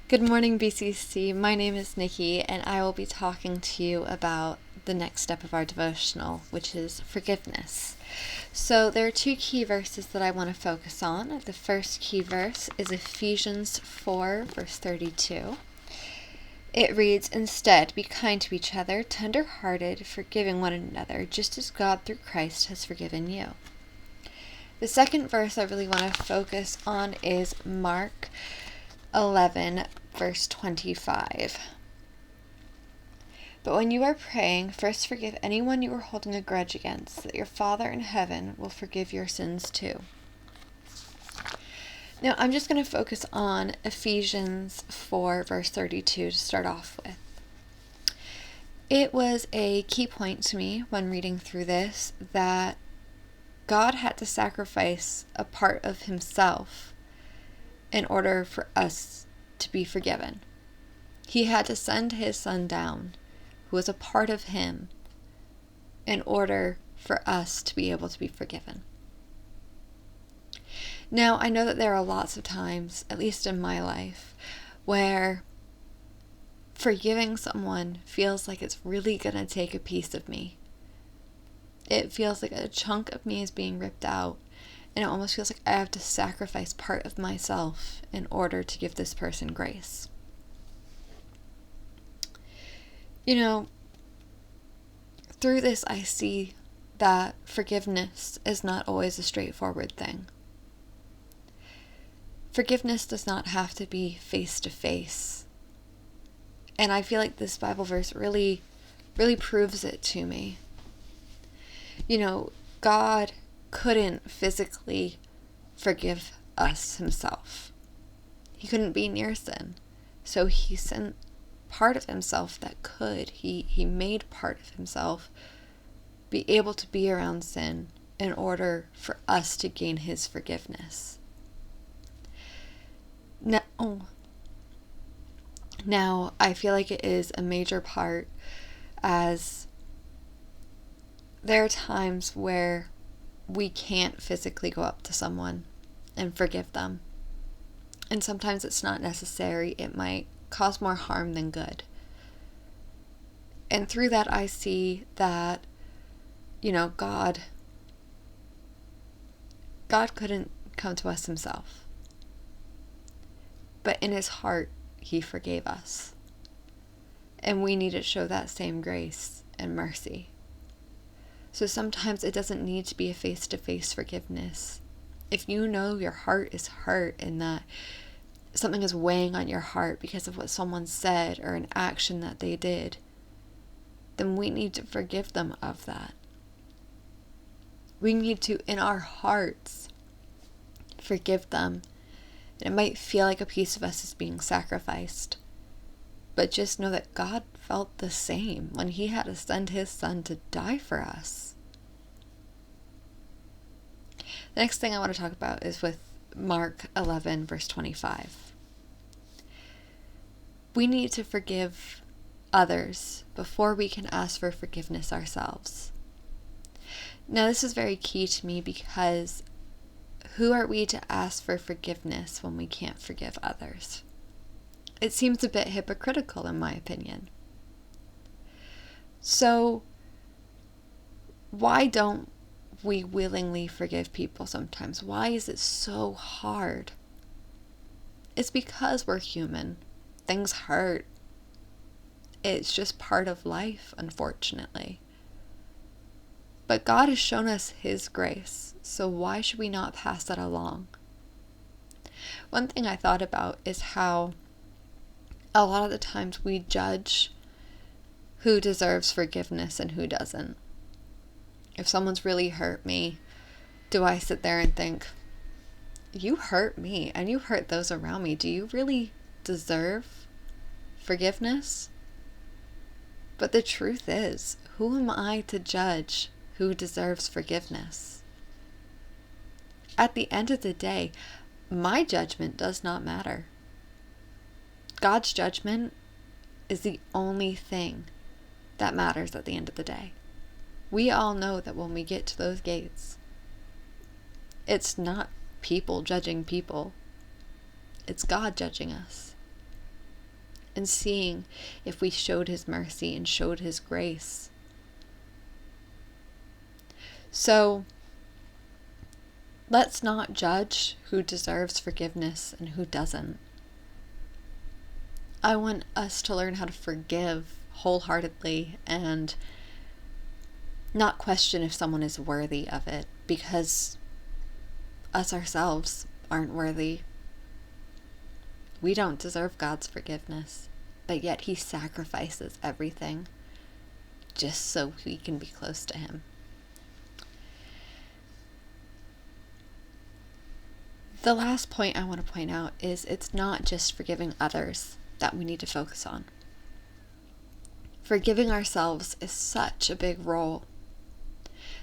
Good morning, BCC. My name is Nikki, and I will be talking to you about the next step of our devotional, which is forgiveness. So there are two key verses that I want to focus on. The first key verse is Ephesians 4, verse 32. It reads, "Instead, be kind to each other, tender-hearted, forgiving one another, just as God through Christ has forgiven you." The second verse I really want to focus on is Mark 11, verse 25. "But when you are praying, first forgive anyone you are holding a grudge against, that your Father in heaven will forgive your sins too." Now, I'm just going to focus on Ephesians 4, verse 32 to start off with. It was a key point to me when reading through this that God had to sacrifice a part of himself in order for us to be forgiven. He had to send his son down, who was a part of him, in order for us to be able to be forgiven. Now, I know that there are lots of times, at least in my life, where forgiving someone feels like it's really going to take a piece of me. It feels like a chunk of me is being ripped out, and it almost feels like I have to sacrifice part of myself in order to give this person grace. Through this I see that forgiveness is not always a straightforward thing. Forgiveness does not have to be face to face. And I feel like this Bible verse really proves it to me. God couldn't physically forgive us himself. He couldn't be near sin. So he sent part of himself that could. He made part of himself be able to be around sin in order for us to gain his forgiveness. Now, I feel like it is a major part, as there are times where we can't physically go up to someone and forgive them. And sometimes it's not necessary. It might cause more harm than good. And through that, I see that, God couldn't come to us himself. But in his heart, he forgave us. And we need to show that same grace and mercy. So sometimes it doesn't need to be a face-to-face forgiveness. If you know your heart is hurt and that something is weighing on your heart because of what someone said or an action that they did, then we need to forgive them of that. We need to, in our hearts, forgive them. And it might feel like a piece of us is being sacrificed. But just know that God felt the same when he had to send his son to die for us. The next thing I want to talk about is with Mark 11, verse 25. We need to forgive others before we can ask for forgiveness ourselves. Now, this is very key to me because who are we to ask for forgiveness when we can't forgive others? It seems a bit hypocritical, in my opinion. So, why don't we willingly forgive people sometimes? Why is it so hard? It's because we're human. Things hurt. It's just part of life, unfortunately. But God has shown us his grace, so why should we not pass that along? One thing I thought about is how a lot of the times we judge who deserves forgiveness and who doesn't. If someone's really hurt me, do I sit there and think, you hurt me and you hurt those around me. Do you really deserve forgiveness? But the truth is, who am I to judge who deserves forgiveness? At the end of the day, my judgment does not matter. God's judgment is the only thing that matters at the end of the day. We all know that when we get to those gates, it's not people judging people. It's God judging us. and seeing if we showed his mercy and showed his grace. So let's not judge who deserves forgiveness and who doesn't. I want us to learn how to forgive wholeheartedly and not question if someone is worthy of it, because us ourselves aren't worthy. We don't deserve God's forgiveness, but yet he sacrifices everything just so we can be close to him. The last point I want to point out is it's not just forgiving others that we need to focus on. Forgiving ourselves is such a big role.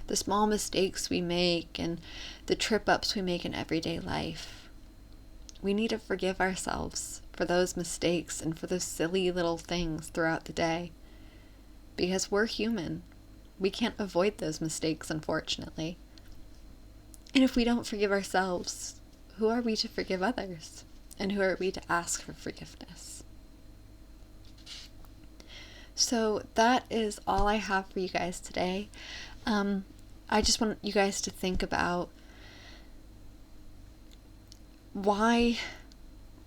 The small mistakes we make and the trip-ups we make in everyday life. We need to forgive ourselves for those mistakes and for those silly little things throughout the day. Because we're human. We can't avoid those mistakes, unfortunately. And if we don't forgive ourselves, who are we to forgive others? And who are we to ask for forgiveness? So that is all I have for you guys today. I just want you guys to think about why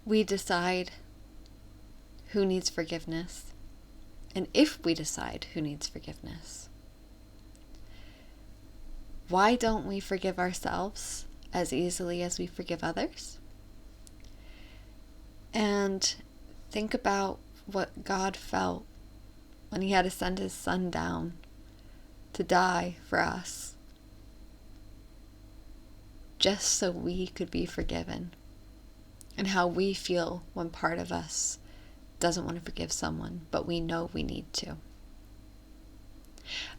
we decide who needs forgiveness, and if we decide who needs forgiveness. Why don't we forgive ourselves as easily as we forgive others? And think about what God felt when he had to send his son down to die for us, just so we could be forgiven, and how we feel when part of us doesn't want to forgive someone, but we know we need to.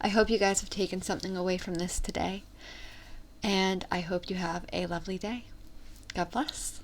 I hope you guys have taken something away from this today, and I hope you have a lovely day. God bless.